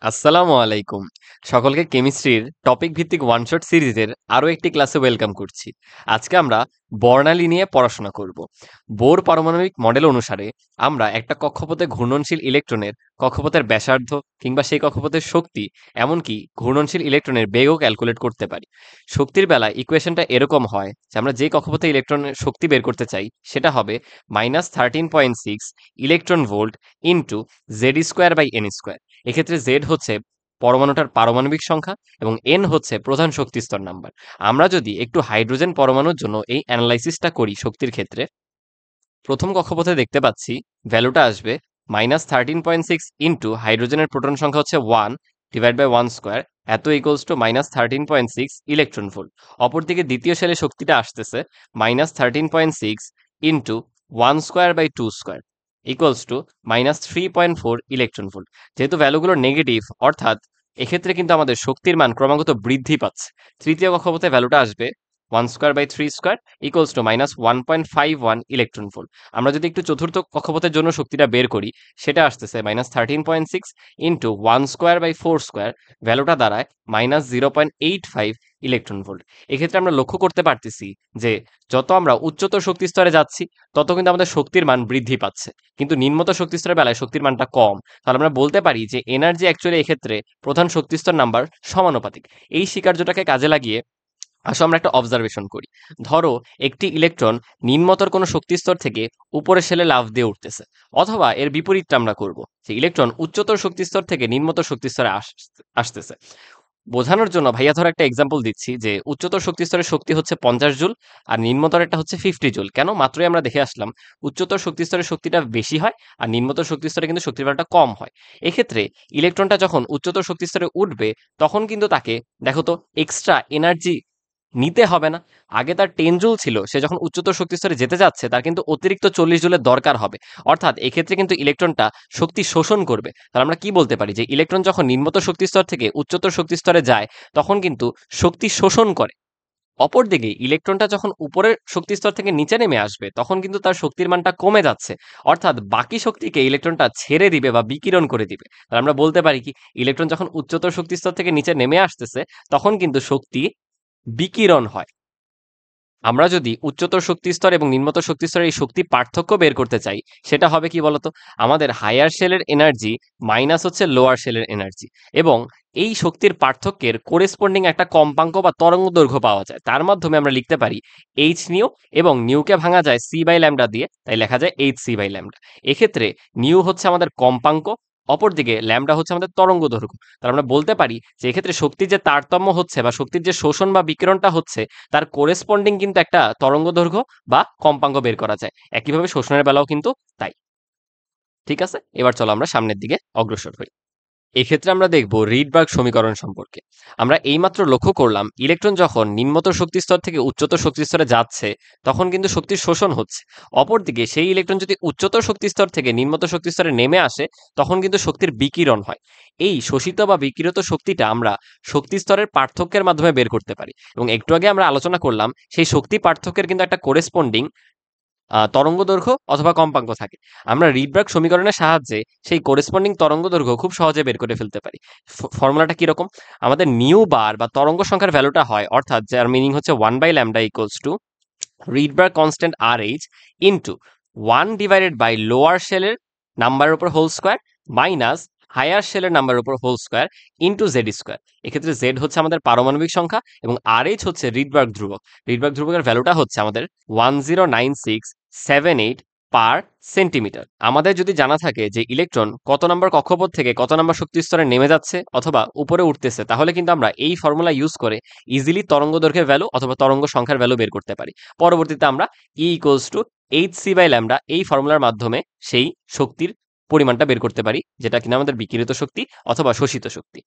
আসসালামু আলাইকুম। সকলকে কেমিস্ট্রির টপিক ভিত্তিক ওয়ান শট সিরিজের আরো একটি ক্লাসে ওয়েলকাম করছি। আজকে আমরা বর্ণালী নিয়ে পড়াশোনা করব। বোর পারমাণবিক মডেল অনুসারে আমরা একটা কক্ষপথে ঘূর্ণনশীল ইলেকট্রনের কক্ষপথের ব্যাসার্ধ কিংবা সেই কক্ষপথের শক্তি, এমনকি ঘূর্ণনশীল ইলেকট্রনের বেগও ক্যালকুলেট করতে পারি। শক্তির বেলায় ইকুয়েশনটা এরকম হয় যে আমরা যে কক্ষপথে ইলেকট্রনের শক্তি বের করতে চাই সেটা হবে -13.6 electron volt into Z square by N square. এক্ষেত্রে জেড হচ্ছে পরমাণুটার পারমাণবিক সংখ্যা এবং এন হচ্ছে প্রধান শক্তি স্তর নাম্বার। আমরা যদি একটু হাইড্রোজেন পরমাণুর জন্য এই অ্যানালাইসিসটা করি শক্তির ক্ষেত্রে, প্রথম কক্ষপথে দেখতে পাচ্ছি ভ্যালুটা আসবে -13.6 ইন্টু হাইড্রোজেনের প্রোটন সংখ্যা হচ্ছে 1 ডিভাইড বাই 1 স্কোয়ার, এত ইকুয়ালস টু -13.6 ইলেকট্রন ভোল্ট। অপরদিকে দ্বিতীয় শেলে শক্তিটা আসতেছে -13.6 into 1 square by 2 square equals to -3.4 electron volt. যেহেতু ভ্যালুগুলো নেগেটিভ, অর্থাৎ এক্ষেত্রে কিন্তু আমাদের শক্তির মান ক্রমাগত বৃদ্ধি পাচ্ছে। তৃতীয় কক্ষপথে ভ্যালুটা আসবে 1 square by 3 square equals to -1.51 electron volt. আমরা যদি একটু চতুর্থ কক্ষপথের জন্য শক্তিটা বের করি, সেটা আসতেছে -13.6 ইন্টু 1 স্কোয়ার বাই 4 স্কোয়ার, ভ্যালুটা দাঁড়ায় -0.85 ইলেকট্রন ভোল্ট। এক্ষেত্রে আমরা লক্ষ্য করতে পারতেছি যে যত আমরা উচ্চতর শক্তি স্তরে যাচ্ছি তত কিন্তু আমাদের শক্তির মান বৃদ্ধি পাচ্ছে, কিন্তু নিম্নতর শক্তি স্তরের বেলায় শক্তির মানটা কম। তাহলে আমরা বলতে পারি যে এনার্জি অ্যাকচুয়ালি এক্ষেত্রে প্রধান শক্তি স্তর নাম্বার সমানুপাতিক। এই স্বীকার্যটাকে কাজে লাগিয়ে আসো আমরা একটা অবজারভেশন করি। ধরো একটি ইলেকট্রন নিম্নতর কোনো শক্তিস্তর থেকে উপরের শেলে লাফ দিয়ে উঠতেছে, অথবা এর বিপরীতটা আমরা করব, যে ইলেকট্রন উচ্চতর শক্তিস্তর থেকে নিম্নতর শক্তিস্তরে আসতেছে। বোঝানোর জন্য ভাইয়া ধরো একটা এক্সাম্পল দিচ্ছি যে উচ্চতর শক্তিস্তরের শক্তি হচ্ছে 50 জুল আর নিম্নতরেরটা হচ্ছে 50 জুল। কেন? মাত্রই আমরা দেখে আসলাম উচ্চতর শক্তিস্তরের শক্তিটা বেশি হয় আর নিম্নতর শক্তিস্তরে কিন্তু শক্তির মাত্রাটা কম হয়। এক্ষেত্রে ইলেকট্রনটা যখন উচ্চতর শক্তিস্তরে উঠবে তখন কিন্তু তাকে দেখো তো এক্সট্রা এনার্জি নিতে হবে না। আগে তার 10 জুল ছিল, সে যখন উচ্চতর শক্তিস্তরে যেতে যাচ্ছে তার কিন্তু অতিরিক্ত 40 জুলের দরকার হবে। অর্থাৎ এক্ষেত্রে কিন্তু ইলেকট্রনটা শক্তি শোষণ করবে। তাহলে আমরা কি বলতে পারি যে ইলেকট্রন যখন নিম্নতর শক্তিস্তর থেকে উচ্চতর শক্তিস্তরে যায় তখন কিন্তু শক্তি শোষণ করে। অপরদিকে ইলেকট্রনটা যখন উপরের শক্তিস্তর থেকে নিচে নেমে আসবে তখন কিন্তু তার শক্তির মানটা কমে যাচ্ছে, অর্থাৎ বাকি শক্তিকে ইলেকট্রনটা ছেড়ে দিবে বা বিকিরণ করে দিবে। তাহলে আমরা বলতে পারি কি, ইলেকট্রন যখন উচ্চতর শক্তিস্তর থেকে নিচে নেমে আসতেছে তখন কিন্তু শক্তি বিকিরণ হয়। আমরা যদি উচ্চতর শক্তিস্তর এবং নিম্নতর শক্তিস্তরের এই শক্তি পার্থক্য বের করতে চাই, সেটা হবে কি বলতো, আমাদের হায়ার শেলের এনার্জি মাইনাস হচ্ছে লোয়ার শেলের এনার্জি, এবং এই শক্তির পার্থক্যের কোরেসপন্ডিং একটা কম্পাঙ্ক বা তরঙ্গ দৈর্ঘ্য পাওয়া যায়। তার মাধ্যমে আমরা লিখতে পারি এইচ নিউ, এবং নিউকে ভাঙা যায় সি বাই ল্যামডা দিয়ে, তাই লেখা যায় এইচ সি বাই ল্যামডা। এক্ষেত্রে নিউ হচ্ছে আমাদের কম্পাঙ্ক, অপরদিকে ল্যামডা হচ্ছে আমাদের তরঙ্গ দৈর্ঘ্য। তাহলে আমরা বলতে পারি যে এক্ষেত্রে শক্তির যে তারতম্য হচ্ছে বা শক্তির যে শোষণ বা বিকিরণটা হচ্ছে তার কোরেসপন্ডিং কিন্তু একটা তরঙ্গ দৈর্ঘ্য বা কম্পাঙ্ক বের করা যায়। একইভাবে শোষণের বেলাও কিন্তু তাই। ঠিক আছে, এবার চলো আমরা সামনের দিকে অগ্রসর হই। এক্ষেত্রে আমরা দেখব রিডবার্গ সমীকরণ সম্পর্কে। আমরা এইমাত্র লক্ষ্য করলাম ইলেকট্রন যখন নিম্নতর শক্তিস্তর থেকে উচ্চতর শক্তিস্তরে যাচ্ছে তখন কিন্তু শক্তির শোষণ হচ্ছে। অপরদিকে সেই ইলেকট্রন যদি উচ্চতর শক্তিস্তর থেকে নিম্নতর শক্তিস্তরে নেমে আসে তখন কিন্তু শক্তির বিকিরণ হয়। এই শোষিত বা বিকিরিত শক্তিটা আমরা শক্তিস্তরের পার্থক্যের মাধ্যমে বের করতে পারি, এবং একটু আগে আমরা আলোচনা করলাম সেই শক্তি পার্থক্যের কিন্তু একটা কোরেসপন্ডিং তরঙ্গ দৈর্ঘ্য অথবা কম্পাঙ্ক থাকে। আমরা রিডবার্গ সমীকরণের সাহায্যে সেই কোরেসপন্ডিং তরঙ্গ দৈর্ঘ্য খুব সহজে বের করে ফেলতে পারি। ফর্মুলাটা কিরকম? আমাদের নিউ বার বা তরঙ্গ সংখ্যার ভ্যালুটা হয়, অর্থাৎ যার মিনিং হচ্ছে 1 by lambda equals to Rydberg constant R H into 1 divided by lower শেলের নাম্বারের উপর হোল স্কোয়ার মাইনাস হায়ার শেলের নাম্বারের উপর whole square into Z square. এক্ষেত্রে জেড হচ্ছে আমাদের পারমাণবিক সংখ্যা এবং আর এইচ হচ্ছে রিডবার্গ ধ্রুবক। রিডবার্গ ধ্রুবকের ভ্যালুটা হচ্ছে আমাদের 109678 পার সেন্টিমিটার। আমাদের যদি জানা থাকে যে ইলেকট্রন কত নম্বর কক্ষপথ থেকে কত নম্বর শক্তি স্তরে নেমে যাচ্ছে অথবা উপরে উঠতেছে, তাহলে কিন্তু আমরা এই ফর্মুলা ইউজ করে ইজিলি তরঙ্গ দৈর্ঘ্যের ভ্যালু অথবা তরঙ্গ সংখ্যার ভ্যালু বের করতে পারি। পরবর্তীতে আমরা E equals to H C by lambda এই ফর্মুলার মাধ্যমে সেই শক্তির পরিমাণটা বের করতে পারি, যেটা কিনা আমাদের বিকিরিত শক্তি অথবা শোষিত শক্তি।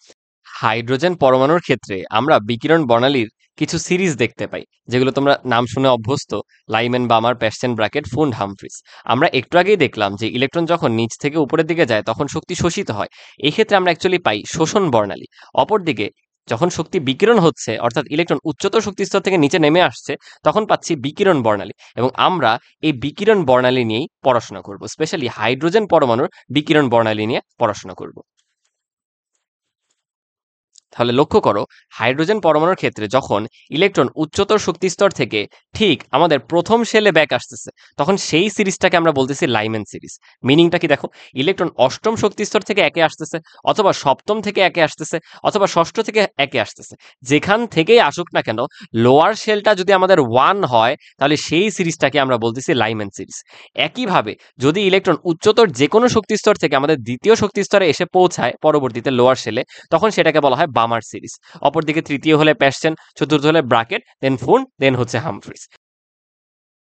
হাইড্রোজেন পরমাণুর ক্ষেত্রে আমরা বিকিরণ বর্ণালীর কিছু সিরিজ দেখতে পাই, যেগুলো তোমরা নাম শুনে অভ্যস্ত: লাইমেন, বামার, প্যাশ্চেন, ব্র্যাকেট, ফুন্ড, হামফ্রিজ। আমরা একটু আগেই দেখলাম যে ইলেকট্রন যখন নিচ থেকে উপরের দিকে যায় তখন শক্তি শোষিত হয়। এই ক্ষেত্রে আমরা অ্যাকচুয়ালি পাই শোষণ বর্ণালী। অপরদিকে যখন শক্তি বিকিরণ হচ্ছে, অর্থাৎ ইলেকট্রন উচ্চতর শক্তিস্তর থেকে নিচে নেমে আসছে, তখন পাচ্ছি বিকিরণ বর্ণালী। এবং আমরা এই বিকিরণ বর্ণালী নিয়েই পড়াশোনা করব, স্পেশালি হাইড্রোজেন পরমাণুর বিকিরণ বর্ণালী নিয়ে পড়াশোনা করব। তাহলে লক্ষ্য করো, হাইড্রোজেন পরমাণুর ক্ষেত্রে যখন ইলেকট্রন উচ্চতর শক্তিস্তর থেকে ঠিক আমাদের প্রথম শেলে ব্যাক আসতেছে, তখন সেই সিরিজটাকে আমরা বলতেছি লাইম্যান সিরিজ। মিনিংটা কি দেখো, ইলেকট্রন অষ্টম শক্তিস্তর থেকে একে আসতেছে, অথবা সপ্তম থেকে একে আসতেছে, অথবা ষষ্ঠ থেকে একে আসতেছে, যেখান থেকেই আসুক না কেন, লোয়ার শেলটা যদি আমাদের 1 হয়, তাহলে সেই সিরিজটাকে আমরা বলতেছি লাইম্যান সিরিজ। একইভাবে যদি ইলেকট্রন উচ্চতর যে কোনো শক্তিস্তর থেকে আমাদের দ্বিতীয় শক্তিস্তরে এসে পৌঁছায় পরবর্তীতে লোয়ার শেলে, তখন সেটাকে বলা হয় বামার সিরিজ। অপরদিকে তৃতীয় হলে প্যাসচেন, চতুর্থ হলে ব্রাকেট, দেন ফুন, দেন হচ্ছে হামফ্রিজ।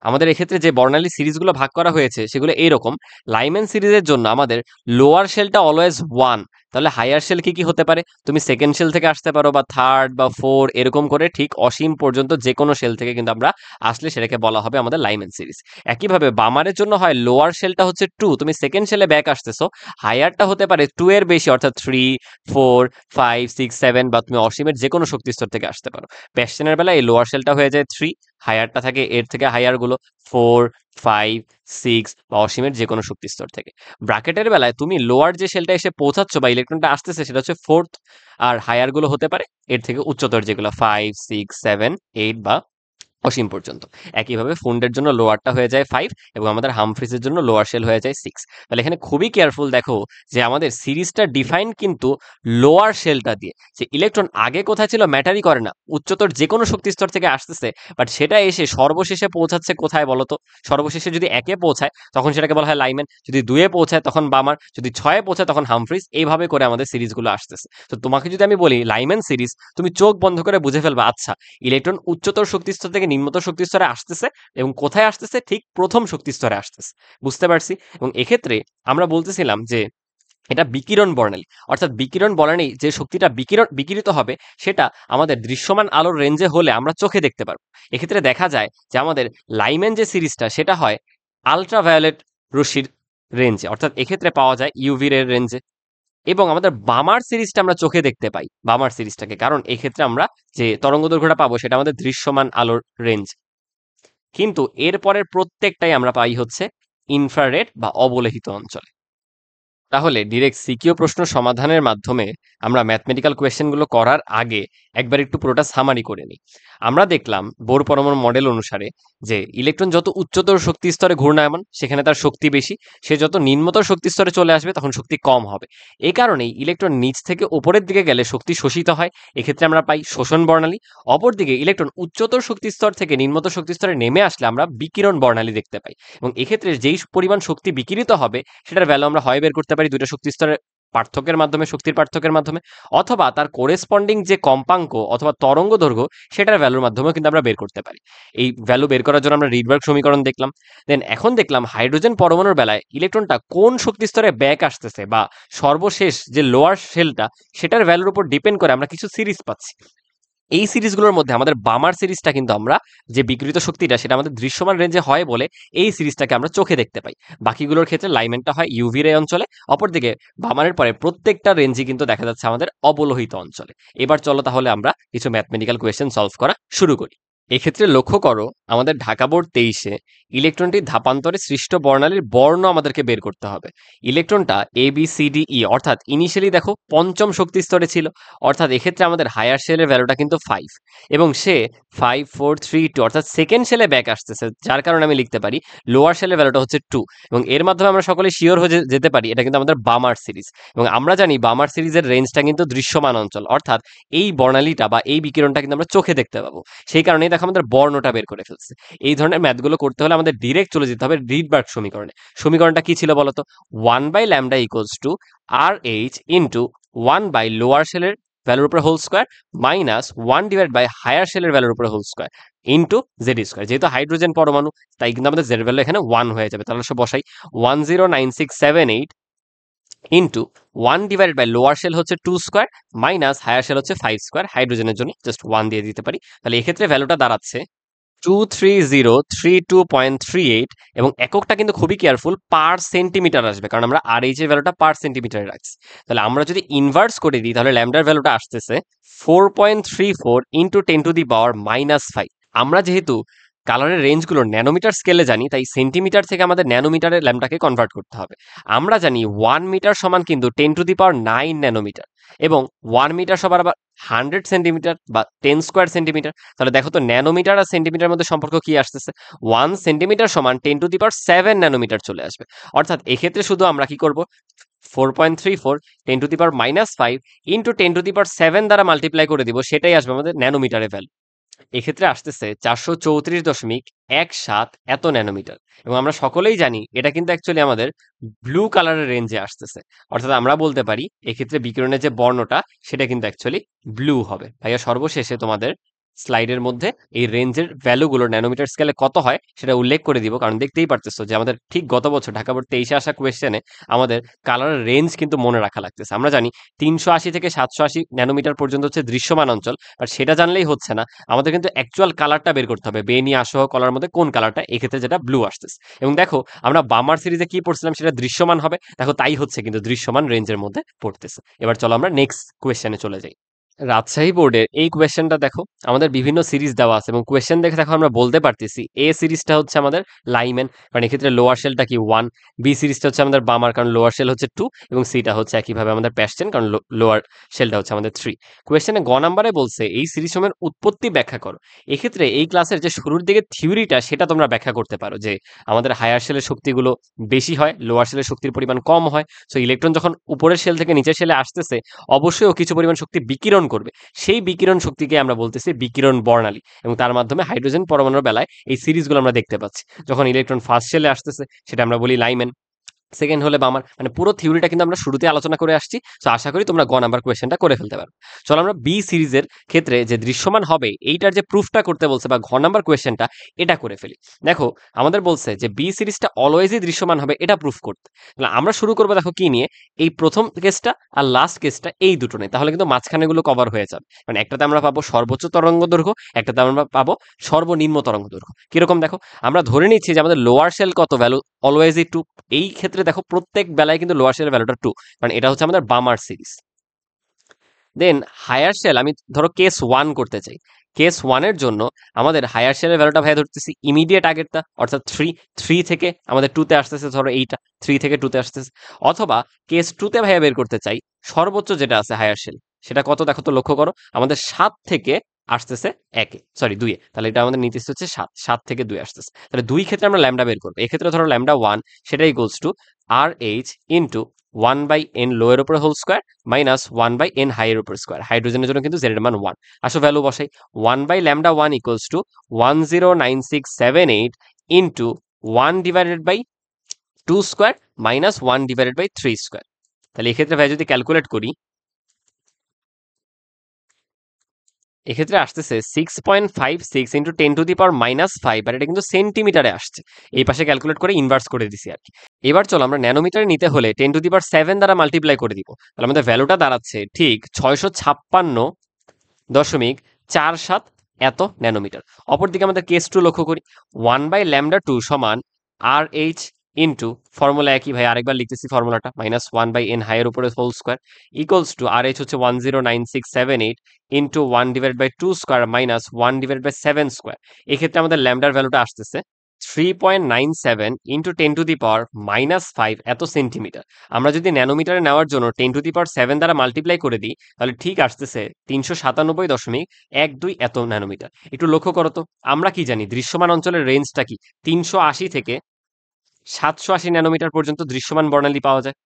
আমাদের এক্ষেত্রে যে বর্ণালী সিরিজগুলো ভাগ করা হয়েছে সেগুলো এইরকম। লাইম্যান সিরিজের জন্য আমাদের লোয়ার শেলটা অলওয়েজ 1, তাহলে হায়ার শেল কি কি হতে পারে? তুমি সেকেন্ড শেল থেকে আসতে পারো, বা থার্ড বা 4, এরকম করে ঠিক অসীম পর্যন্ত যে কোনো শেল থেকে কিন্তু আমরা আসলে সেটাকে বলা হবে আমাদের লাইম্যান সিরিজ। একইভাবে বামারের জন্য হয় লোয়ার শেলটা হচ্ছে 2, তুমি সেকেন্ড শেলে ব্যাক আসতেছো, হায়ারটা হতে পারে 2 এর বেশি, অর্থাৎ 3, 4, 5, 6, 7, বা তুমি অসীমের যে কোনো শক্তিস্তর থেকে আসতে পারো। প্যাসচেনের বেলা এই লোয়ার শেলটা হয়ে যায় 3, হায়ারটা থাকে এর থেকে হায়ার গুলো 4, 5, 6, বা অসীমের যে কোনো শক্তিস্তর থেকে। ব্র্যাকেটের বেলায় তুমি লোয়ার যে শেলটা এসে পৌঁছাচ্ছ বা ইলেকট্রনটা আসতেছে সেটা হচ্ছে 4th, আর হায়ার গুলো হতে পারে এর থেকে উচ্চতর যেগুলো 5, 6, 7, 8, বা অসীম পর্যন্ত। একইভাবে ফুন্ডের জন্য লোয়ারটা হয়ে যায় 5, এবং আমাদের হামফ্রিজের জন্য লোয়ার শেল হয়ে যায় 6। তাহলে এখানে খুবই কেয়ারফুল দেখো যে আমাদের সিরিজটা ডিফাইন কিন্তু লোয়ার শেলটা দিয়ে। যে ইলেকট্রন আগে কোথায় ছিল ম্যাটারই করে না, উচ্চতর যে কোনো শক্তিস্তর থেকে আসতেছে, বাট সেটা এসে সর্বশেষে পৌঁছাচ্ছে কোথায় বলতো? সর্বশেষে যদি 1-এ পৌঁছায় তখন সেটাকে বলা হয় লাইম্যান, যদি 2-এ পৌঁছায় তখন বামার, যদি 6-এ পৌঁছায় তখন হামফ্রিজ। এইভাবে করে আমাদের সিরিজগুলো আসতেছে। তো তোমাকে যদি আমি বলি লাইম্যান সিরিজ, তুমি চোখ বন্ধ করে বুঝে ফেলবা, আচ্ছা ইলেকট্রন উচ্চতর শক্তিস্তর থেকে নিম্নতর শক্তিস্তরে আসতেছে, এবং কোথায় আসতেছে? ঠিক প্রথম শক্তিস্তরে আসতেছে। বুঝতে পারছি? এবং এক্ষেত্রে আমরা বলতেছিলাম যে এটা বিকিরণ বর্ণালী, অর্থাৎ বিকিরণ বর্ণালী যে শক্তিটা বিকিরিত হবে সেটা আমাদের দৃশ্যমান আলোর রেঞ্জে হলে আমরা চোখে দেখতে পারবো। এক্ষেত্রে দেখা যায় যে আমাদের লাইম্যান যে সিরিজটা সেটা হয় আলট্রাভায়োলেট রশ্মির রেঞ্জে, অর্থাৎ এক্ষেত্রে পাওয়া যায় ইউভি রের রেঞ্জে। এবং আমাদের বামার সিরিজটা আমরা চোখে দেখতে পাই, বামার সিরিজটাকে, কারণ এক্ষেত্রে আমরা যে তরঙ্গ দৈর্ঘ্যটা পাবো সেটা আমাদের দৃশ্যমান আলোর রেঞ্জ। কিন্তু এর পরের প্রত্যেকটাই আমরা পাই হচ্ছে ইনফ্রারেড বা অবলোহিত অঞ্চলে। তাহলে ডিরেক্ট সিকিউ প্রশ্ন সমাধানের মাধ্যমে আমরা ম্যাথমেটিক্যাল কোয়েশ্চেনগুলো করার আগে একবার একটু পুরোটা সামারি করে নিই। আমরা দেখলাম বোর পরমাণু মডেল অনুসারে যে ইলেকট্রন যত উচ্চতর শক্তি স্তরে ঘূর্ণায়মান সেখানে তার শক্তি বেশি, সে যত নিম্নতর শক্তি স্তরে চলে আসবে তখন শক্তি কম হবে। এই কারণেই ইলেকট্রন নিচ থেকে উপরের দিকে গেলে শক্তি শোষিত হয়, এক্ষেত্রে আমরা পাই শোষণ বর্ণালী। অপরদিকে ইলেকট্রন উচ্চতর শক্তি স্তর থেকে নিম্নতর শক্তি স্তরে নেমে আসলে আমরা বিকিরণ বর্ণালী দেখতে পাই। এবং এক্ষেত্রে যেই পরিমাণ শক্তি বিকিরিত হবে সেটার ভ্যালু আমরা হয় বের করতে পারি দুটো শক্তি স্তরের পার্থক্যের মাধ্যমে, শক্তির পার্থক্যের মাধ্যমে, অথবা তার কোরেসপন্ডিং যে কম্পাঙ্ক অথবা তরঙ্গ দৈর্ঘ্য সেটার ভ্যালুর মাধ্যমেও কিন্তু আমরা বের করতে পারি। এই ভ্যালু বের করার জন্য আমরা রিডবার্গ সমীকরণ দেখলাম। দেন এখন দেখলাম হাইড্রোজেন পরমাণুর বেলায় ইলেকট্রনটা কোন শক্তি স্তরে ব্যাক আসতেছে, বা সর্বশেষ যে লোয়ার শেলটা সেটার ভ্যালুর উপর ডিপেন্ড করে আমরা কিছু সিরিজ পাচ্ছি। এই সিরিজগুলোর মধ্যে আমাদের বামার সিরিজটা কিন্তু আমরা যে বিকৃত শক্তিটা সেটা আমাদের দৃশ্যমান রেঞ্জে হয় বলে এই সিরিজটাকে আমরা চোখে দেখতে পাই। বাকিগুলোর ক্ষেত্রে লাইমেনটা হয় ইউভি রে অঞ্চলে, অপরদিকে বামারের পরে প্রত্যেকটা রেঞ্জই কিন্তু দেখা যাচ্ছে আমাদের অবলোহিত অঞ্চলে। এবার চলো তাহলে আমরা কিছু ম্যাথমেটিক্যাল কোয়েশ্চেন সলভ করা শুরু করি। এক্ষেত্রে লক্ষ্য করো, আমাদের ঢাকা বোর্ড 23-এ ইলেকট্রনটি ধাপান্তরে সৃষ্ট বর্ণালীর বর্ণ আমাদেরকে বের করতে হবে। ইলেকট্রনটা ABCDE অর্থাৎ ইনিশিয়ালি দেখো পঞ্চম শক্তি স্তরে ছিল, অর্থাৎ এক্ষেত্রে আমাদের হায়ার শেলের ভ্যালুটা কিন্তু 5, এবং সে 5, 4, 3, 2 অর্থাৎ সেকেন্ড শেলে ব্যাক আসতেছে, যার কারণে আমি লিখতে পারি লোয়ার শেলের ভ্যালুটা হচ্ছে 2। এবং এর মাধ্যমে আমরা সকলে শিওর হয়ে যেতে পারি এটা কিন্তু আমাদের বামার সিরিজ। এবং আমরা জানি বামার সিরিজের রেঞ্জটা কিন্তু দৃশ্যমান অঞ্চল, অর্থাৎ এই বর্ণালীটা বা এই বিকিরণটা কিন্তু আমরা চোখে দেখতে পাবো। সেই কারণেই দেখো আমাদের বর্ণটা বের করে ফেলছে। এই ধরনের ম্যাথগুলো করতে হলে আমাদের ডিরেক্ট চলে যেতে হবে রিডবার্গ সমীকরণে। সমীকরণটা কি ছিল বলতো? 1/λ = RH ইন্টু 1 লোয়ার শেলের ভ্যালুর উপরে হোল স্কোয়ার মাইনাস 1 হায়ার শেলের ভ্যালুর উপরে whole square into Z square. যেহেতু হাইড্রোজেন পরমাণু তাই কিন্তু আমাদের জেড ভ্যালু এখানে 1 হয়ে যাবে। তাহলে সব বসাই 109678 ইন্টু 1 লোয়ার শেল হচ্ছে 2 স্কোয়ার মাইনাস হায়ার শেল হচ্ছে 5 স্কোয়ার। হাইড্রোজেনের জন্য জাস্ট 1 দিয়ে দিতে পারি। তাহলে এক্ষেত্রে ভ্যালুটা দাঁড়াচ্ছে 23032.38, এবং এককটা কিন্তু খুবই কেয়ারফুল, পার সেন্টিমিটার আসবে, কারণ আমরা RH এর ভ্যালুটা পার সেন্টিমিটারে রাখছি। তাহলে আমরা যদি ইনভার্স করে দিই তাহলে ল্যামডার ভ্যালুটা আসতেছে 4.34 ইন্টু 10⁻⁻5। আমরা যেহেতু কালারের রেঞ্জগুলো ন্যানোমিটার স্কেলে জানি, তাই সেন্টিমিটার থেকে আমাদের ন্যানোমিটারে ল্যামডাকে কনভার্ট করতে হবে। আমরা জানি 1 মিটার সমান কিন্তু 10⁻৯ ন্যানোমিটার, এবং 1 মিটার সবার আবার 100 সেন্টিমিটার বা 10 স্কোয়ার সেন্টিমিটার। তাহলে দেখো তো ন্যানোমিটার আর সেন্টিমিটার মধ্যে সম্পর্ক কি আসতেছে? 1 সেন্টিমিটার সমান 10⁻7 ন্যানোমিটার চলে আসবে। অর্থাৎ এক্ষেত্রে শুধু আমরা কি করব, 4.34 10⁻⁻5 ইন্টু 10⁻7 দ্বারা মাল্টিপ্লাই করে দিব, সেটাই আসবে আমাদের ন্যানোমিটারে ভ্যালু। এক্ষেত্রে আসতেছে 434.17 এত ন্যানোমিটার। এবং আমরা সকলেই জানি এটা কিন্তু অ্যাকচুয়ালি আমাদের ব্লু কালারের রেঞ্জে আসতেছে। অর্থাৎ আমরা বলতে পারি এক্ষেত্রে বিকিরণের যে বর্ণটা সেটা কিন্তু অ্যাকচুয়ালি ব্লু হবে। ভাইয়া সর্বশেষে তোমাদের স্লাইডের মধ্যে এই রেঞ্জের ভ্যালুগুলো ন্যানোমিটার স্কেলে কত হয় সেটা উল্লেখ করে দিব, কারণ দেখতেই পারতেছো যে আমাদের ঠিক গত বছর ঢাকা বোর্ড 23-এ আসা কোয়েশ্চেনে আমাদের কালারের রেঞ্জ কিন্তু মনে রাখা লাগতেছে। আমরা জানি 380 থেকে 780 ন্যানোমিটার পর্যন্ত হচ্ছে দৃশ্যমান অঞ্চল, আর সেটা জানলেই হচ্ছে না, আমাদের কিন্তু অ্যাকচুয়াল কালারটা বের করতে হবে, বেনি আসহ কলার মধ্যে কোন কালারটা, এক্ষেত্রে যেটা ব্লু আসতেছে। এবং দেখো আমরা বামার সিরিজে কি পড়ছিলাম, সেটা দৃশ্যমান হবে, দেখো তাই হচ্ছে কিন্তু দৃশ্যমান রেঞ্জের মধ্যে পড়তেছে। এবার চলো আমরা নেক্সট কোয়েশ্চেনে চলে যাই। রাজশাহী বোর্ডের এই কোয়েশ্চেনটা দেখো, আমাদের বিভিন্ন সিরিজ দেওয়া আছে এবং কোয়েশ্চেন দেখে দেখো আমরা বলতে পারতেছি এ সিরিজটা হচ্ছে আমাদের লাইম্যান, কারণ এক্ষেত্রে লোয়ার শেলটা কি 1, বি সিরিজটা হচ্ছে আমাদের বামার, কারণ লোয়ার শেল হচ্ছে 2, এবং সিটা হচ্ছে একইভাবে আমাদের প্যাস্টেন, কারণ লোয়ার শেলটা হচ্ছে আমাদের 3। কোয়েশ্চেনে গ নাম্বারে বলছে এই সিরিজ সমূহের উৎপত্তি ব্যাখ্যা করো। এক্ষেত্রে এই ক্লাসের যে শুরুর দিকে থিওরিটা সেটা তোমরা ব্যাখ্যা করতে পারো, যে আমাদের হায়ার শেলের শক্তিগুলো বেশি হয়, লোয়ার শেলের শক্তির পরিমাণ কম হয়। সো ইলেকট্রন যখন উপরের শেল থেকে নিচের শেলে আসতেছে অবশ্যই ও কিছু পরিমাণ শক্তি বিকিরণ করবে, সেই বিকিরণ শক্তিকে আমরা বলতেছি বিকিরণ বর্ণালী, এবং তার মাধ্যমে হাইড্রোজেন পরমাণুর বেলায় এই সিরিজগুলো আমরা দেখতে পাচ্ছি। যখন ইলেকট্রন ফার্স্ট শেলে আসতেছে সেটা আমরা বলি লাইম্যান, সেকেন্ড হলে বামার। মানে পুরো থিওরিটা কিন্তু আমরা শুরুতে আলোচনা করে আসছি। তো আশা করি তোমরা গ নাম্বার কোয়েশ্চেনটা করে ফেলতে পারো। চলো আমরা বি সিরিজের ক্ষেত্রে যে দৃশ্যমান হবে এইটার যে প্রুফটা করতে বলছে বা ঘ নাম্বার কোয়েশ্চেনটা এটা করে ফেলি। দেখো আমাদের বলছে যে বি সিরিজটা অলওয়েজই দৃশ্যমান হবে, এটা প্রুফ করতে। তাহলে আমরা শুরু করবো দেখো কি নিয়ে, এই প্রথম কেসটা আর লাস্ট কেসটা, এই দুটো নেই, তাহলে কিন্তু মাঝখানে গুলো কভার হয়ে যাবে। মানে একটাতে আমরা পাবো সর্বোচ্চ তরঙ্গ দৈর্ঘ্য, একটাতে আমরা পাবো সর্বনিম্ন তরঙ্গ দৈর্ঘ্য। কিরকম দেখো, আমরা ধরে নিচ্ছি যে আমাদের লোয়ার শেল কত ভ্যালু, অলওয়েজই 2। এই ক্ষেত্রে দেখো প্রত্যেক বেলায় কিন্তু লোয়ার শেলের ভ্যালুটা 2, কারণ এটা হচ্ছে আমাদের বামার সিরিজ। দেন হায়ার শেল আমি ধরো কেস 1 করতে চাই। কেস 1 এর জন্য আমাদের হায়ার শেলের ভ্যালুটা ভাইয়া ধরতেছি ইমিডিয়েট আগেরটা, অর্থাৎ 3 থেকে আমাদের 2 তে আসতেছে, ধরো এইটা 3 থেকে 2 তে আসতেছে। অথবা কেস 2 তে ভাইয়া বের করতে চাই সর্বোচ্চ যেটা আছে হায়ার শেল, সেটা কত দেখো তো, লক্ষ্য করো আমাদের 7 থেকে আসতেছে 2 এ, তাহলে এটা আমাদের নিতেছে হচ্ছে 7 থেকে 2 আসতেছে। তাহলে 2 ক্ষেত্রে আমরা ল্যামডা বের করবো। এক্ষেত্রে ধরো ল্যামডা 1 সেটা equals to RH into 1/n লোয়ের উপরে হোল স্কোয়ার মাইনাস 1/n হাইয়ের উপর স্কোয়ার। হাইড্রোজেনের জন্য কিন্তু জেড এর মান 1। আসো ভ্যালু বসাই, 1/λ1 equals to 109678 into 1/2 square minus 1/3 square. তাহলে এক্ষেত্রে ভাই যদি ক্যালকুলেট করি, এক্ষেত্রে আসতেছে 6.56 ইন্টু 10⁻⁻5, আর এটা কিন্তু সেন্টিমিটারে আসছে। এই পাশে ক্যালকুলেট করে ইনভার্স করে দিছি আর কি। এবার চলো আমরা ন্যানোমিটারে নিতে হলে 10⁻7 দ্বারা মাল্টিপ্লাই করে দিব। তাহলে আমাদের ভ্যালুটা দাঁড়াচ্ছে ঠিক 656.47 এত ন্যানোমিটার। অপরদিকে আমাদের কেস 2 লক্ষ্য করি, 1/λ2 সমান RH ইন্টু ফর্মুলা একই ভাই, আরেকবার লিখতেছি ফর্মুলাটা, মাইনাস 1/n হাইয়ের উপরে whole square equals to RH হচ্ছে 109678 ইন্টু 1/2 স্কোয়ার মাইনাস 1/7 স্কোয়ার। এক্ষেত্রে আমাদের ল্যামডার ভ্যালুটা আসতেছে 3.97 ইন্টু 10⁻⁻5 এত সেন্টিমিটার। আমরা যদি ন্যানোমিটারে নেওয়ার জন্য 10⁻7 দ্বারা মাল্টিপ্লাই করে দিই, তাহলে ঠিক আসতেছে 397.12 এত ন্যানোমিটার। একটু লক্ষ্য করো তো, আমরা কি জানি দৃশ্যমান অঞ্চলের রেঞ্জটা কি, 380 থেকে 780 ন্যানোমিটার পর্যন্ত দৃশ্যমান বর্ণালী পাওয়া যায়।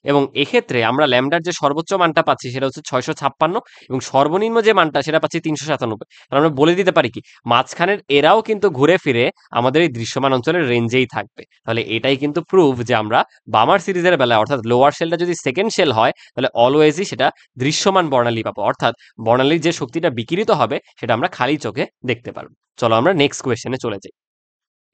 এবং এক্ষেত্রে আমরা ল্যামডার যে সর্বোচ্চ মানটা পাচ্ছি সেটা হচ্ছে 656, এবং সর্বনিম্ন যে মানটা সেটা পাচ্ছি 397। তাহলে আমরা বলে দিতে পারি কি, মাঝখানের এরাও কিন্তু ঘুরে ফিরে আমাদের এই দৃশ্যমান অঞ্চলের রেঞ্জেই থাকবে। তাহলে এটাই কিন্তু প্রুফ যে আমরা বামার সিরিজের বেলায়, অর্থাৎ লোয়ার শেলটা যদি সেকেন্ড শেল হয়, তাহলে অলওয়েজই সেটা দৃশ্যমান বর্ণালী পাবো, অর্থাৎ বর্ণালীর যে শক্তিটা বিকিরিত হবে সেটা আমরা খালি চোখে দেখতে পারবো। চলো আমরা নেক্সট কোয়েশ্চেনে চলে যাই।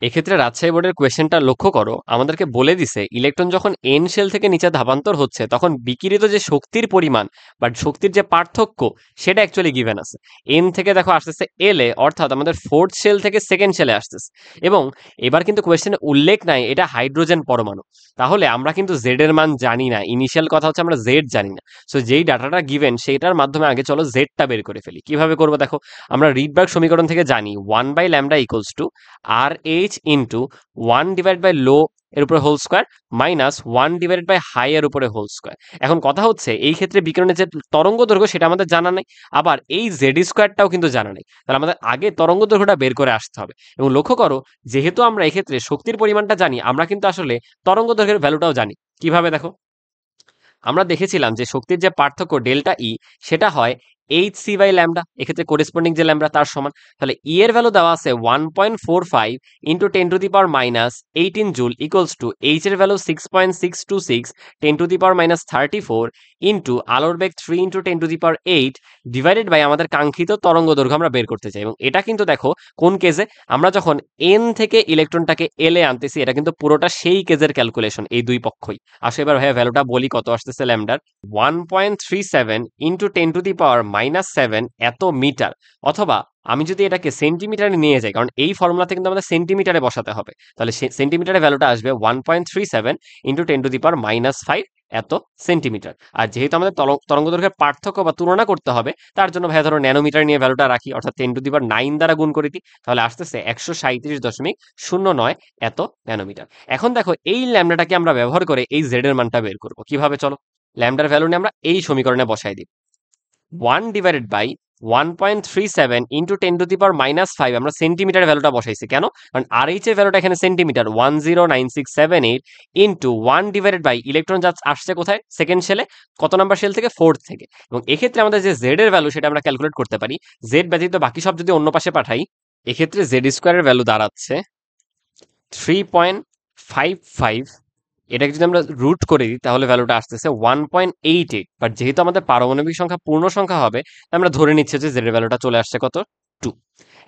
এক্ষেত্রে রাজশাহী বোর্ডের কোয়েশ্চেনটা লক্ষ্য করো, আমাদেরকে বলে দিছে ইলেকট্রন যখন এন শেল থেকে নিচে ধাবান্তর হচ্ছে তখন বিকিরিত যে শক্তির পরিমাণ বা শক্তির যে পার্থক্য সেটা অ্যাকচুয়ালি গিভেন আছে। এন থেকে দেখো আসতেছে এল এ, অর্থাৎ আমাদের ফোর্থ শেল থেকে সেকেন্ড শেলে আসতেছে। এবং এবার কিন্তু কোয়েশ্চেনে উল্লেখ নাই এটা হাইড্রোজেন পরমাণু। তাহলে আমরা কিন্তু জেড এর মান জানি না, ইনিশিয়াল কথা হচ্ছে আমরা জেড জানি না। সো যেই ডাটাটা গিভেন সেইটার মাধ্যমে আগে চলো জেডটা বের করে ফেলি। কিভাবে করবো দেখো, আমরা রিডবার্গ সমীকরণ থেকে জানি 1/λ equals to RH into 1 divide by low এর উপরে whole square minus 1 divide by high এর উপরে হোল স্কোয়ার। এখন কথা হচ্ছে এই ক্ষেত্রে বিকিরণের যে তরঙ্গ দৈর্ঘ্য সেটা আমাদের জানা নেই, আবার এই জেড স্কোয়ারটাও কিন্তু জানা নেই। তাহলে আমাদের আগে তরঙ্গ দৈর্ঘ্যটা বের করে আসতে হবে। এবং লক্ষ্য করো, যেহেতু আমরা এক্ষেত্রে শক্তির পরিমাণটা জানি, আমরা কিন্তু আসলে তরঙ্গ দৈর্ঘ্যের ভ্যালুটাও জানি। কিভাবে দেখো, আমরা দেখেছিলাম যে শক্তির যে পার্থক্য ডেল্টা ই সেটা হয় এইচ সি বাই ল্যামডা, এক্ষেত্রে করেসপন্ডিং যে ল্যামডা তার সমান। তাহলে ই এর ভ্যালু দেওয়া আছে 1.45 into 10 to the power minus 18 joule equals to H এর value 6.626 10 to the power minus 34 into আলোর বেগ 3 into 10 to the power 8 divided by আমাদের কাঙ্ক্ষিত তরঙ্গ দৈর্ঘ্য আমরা বের করতে চাই। এবং এটা কিন্তু দেখো কোন কেসে, আমরা যখন এন থেকে ইলেকট্রনটাকে এল এ আনতেছি, এটা কিন্তু পুরোটা সেই কেজের ক্যালকুলেশন, এই দুই পক্ষই। আসলে এবার ভাইয়া ভ্যালুটা বলি কত আসতেছে ল্যামডার। 1.37 into 10 to the power minus 7 এত মিটার, অথবা আমি যদি এটাকে সেন্টিমিটারে নিয়ে যাই, কারণ এই ফর্মুলাতে কিন্তু আমাদের সেন্টিমিটারে বসাতে হবে, তাহলে সেন্টিমিটারে ভ্যালুটা আসবে 1.37 into 10 to the power minus 5 এত সেন্টিমিটার। আর যেহেতু আমাদের তরঙ্গ দৈর্ঘ্যের পার্থক্য বা তুলনা করতে হবে, তার জন্য ভাইয়া ধরো ন্যানোমিটার নিয়ে ভ্যালুটা রাখি, অর্থাৎ 10 টু দি পাওয়ার 9 দ্বারা গুণ করে দিই, তাহলে আসতেছে 137.09 এত ন্যানোমিটার। এখন দেখো এই ল্যামডাটাকে আমরা ব্যবহার করে এই জেড এর মানটা বের করব কিভাবে, চলো ল্যামডার ভ্যালু নিয়ে আমরা এই সমীকরণে বসাই দিই। 1 divided by 1.37 into 10 to the power minus 5, আমরা সেন্টিমিটার ভ্যালুটা বসাইছি কেন, কারণ আর এইচ এর ভ্যালুটা এখানে centimetre 109678 into 1 divided by electron charge আসছে কোথায়, সেকেন্ড শেলে, কত নাম্বার শেল থেকে, ফোর্থ থেকে। এবং এক্ষেত্রে আমাদের যে জেড এর ভ্যালু সেটা আমরা ক্যালকুলেট করতে পারি। জেড ব্যতীত বাকি সব যদি অন্য পাশে পাঠাই, এক্ষেত্রে জেড স্কোয়ারের ভ্যালু দাঁড়াচ্ছে 3.55। এটাকে যদি আমরা রুট করে দিই তাহলে ভ্যালুটা আসতেছে 1.88। বাট যেহেতু আমাদের পারমাণবিক সংখ্যা পূর্ণ সংখ্যা হবে, আমরা ধরে নিচ্ছি যে জেড এর ভ্যালুটা চলে আসছে কত, 2।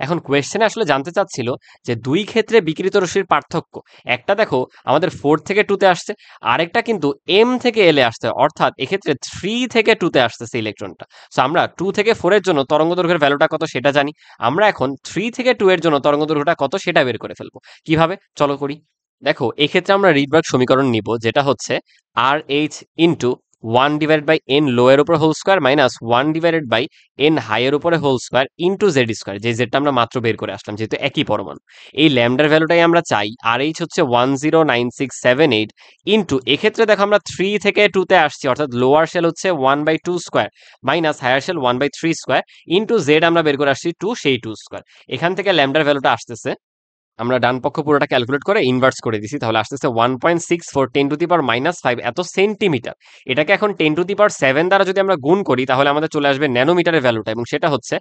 এখন কোয়েশ্চেনে আসলে জানতে চাচ্ছিল যে দুই ক্ষেত্রে বিকিরিত রশ্মির পার্থক্য, একটা দেখো আমাদের 4 থেকে 2 তে আসছে, আরেকটা কিন্তু এম থেকে এলে আসছে, অর্থাৎ এক্ষেত্রে 3 থেকে 2 তে আসতেছে ইলেকট্রনটা। সো আমরা 2 থেকে 4 এর জন্য তরঙ্গ দৈর্ঘ্যের ভ্যালুটা কত সেটা জানি, আমরা এখন 3 থেকে 2 এর জন্য তরঙ্গ দৈর্ঘ্যটা কত সেটা বের করে ফেলবো। কিভাবে, চলো করি। দেখো এক্ষেত্রে আমরা রিডবার্গ সমীকরণ নিব, যেটা হচ্ছে R H into 1 divided by N low এর উপরে whole square minus 1 divided by N high এর উপরে whole square into Z square, যে জেডটা আমরা মাত্র বের করে আসলাম যেহেতু একই পরমাণু। এই ল্যামডার ভ্যালুটাই আমরা চাই, আর এইচ হচ্ছে 109678 ইন্টু, এক্ষেত্রে দেখো আমরা 3 থেকে 2 তে আসছি, অর্থাৎ লোয়ার শেল হচ্ছে 1/2 square minus higher shell 1/3 square into Z আমরা বের করে আসছি 2, সেই 2 স্কোয়ার। এখান থেকে ল্যামডার ভ্যালুটা আসতেছে, আমরা ডান পক্ষ পুরোটা ক্যালকুলেট করে ইনভার্স করে দিছি, তাহলে আসতেছে 1.64 10 টু দি পাওয়ার মাইনাস 5 এত সেন্টিমিটার। এটাকে এখন 10 টু দি পাওয়ার 7 দ্বারা যদি আমরা গুণ করি তাহলে আমাদের চলে আসবে ন্যানোমিটারের ভ্যালুটা, এবং সেটা হচ্ছে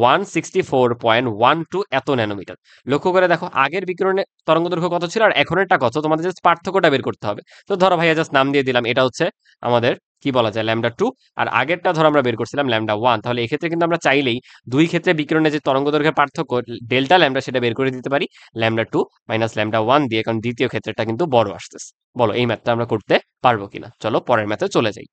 164.12 এত ন্যানোমিটার। লক্ষ্য করে দেখো আগের বিকিরণের তরঙ্গ দৈর্ঘ্য কত ছিল আর এখনেরটা কত, তোমাদের জাস্ট পার্থক্যটা বের করতে হবে। তো ধরো ভাইয়া জাস্ট নাম দিয়ে দিলাম, এটা হচ্ছে আমাদের কি বলা যায় ল্যামডা 2, আর আগেরটা ধরো আমরা বের করছিলাম ল্যামডা 1। তাহলে এক্ষেত্রে কিন্তু আমরা চাইলেই দুই ক্ষেত্রে বিকিরণের যে তরঙ্গ দৈর্ঘ্যের পার্থক্য ডেল্টা ল্যামডা সেটা বের করে দিতে পারি ল্যামডা 2 মাইনাস ল্যামডা 1 দিয়ে, কারণ দ্বিতীয় ক্ষেত্রটা কিন্তু বড় আসতেছে। বলো এই ম্যাথটা আমরা করতে পারবো কিনা, চলো পরের ম্যাথে চলে যাই।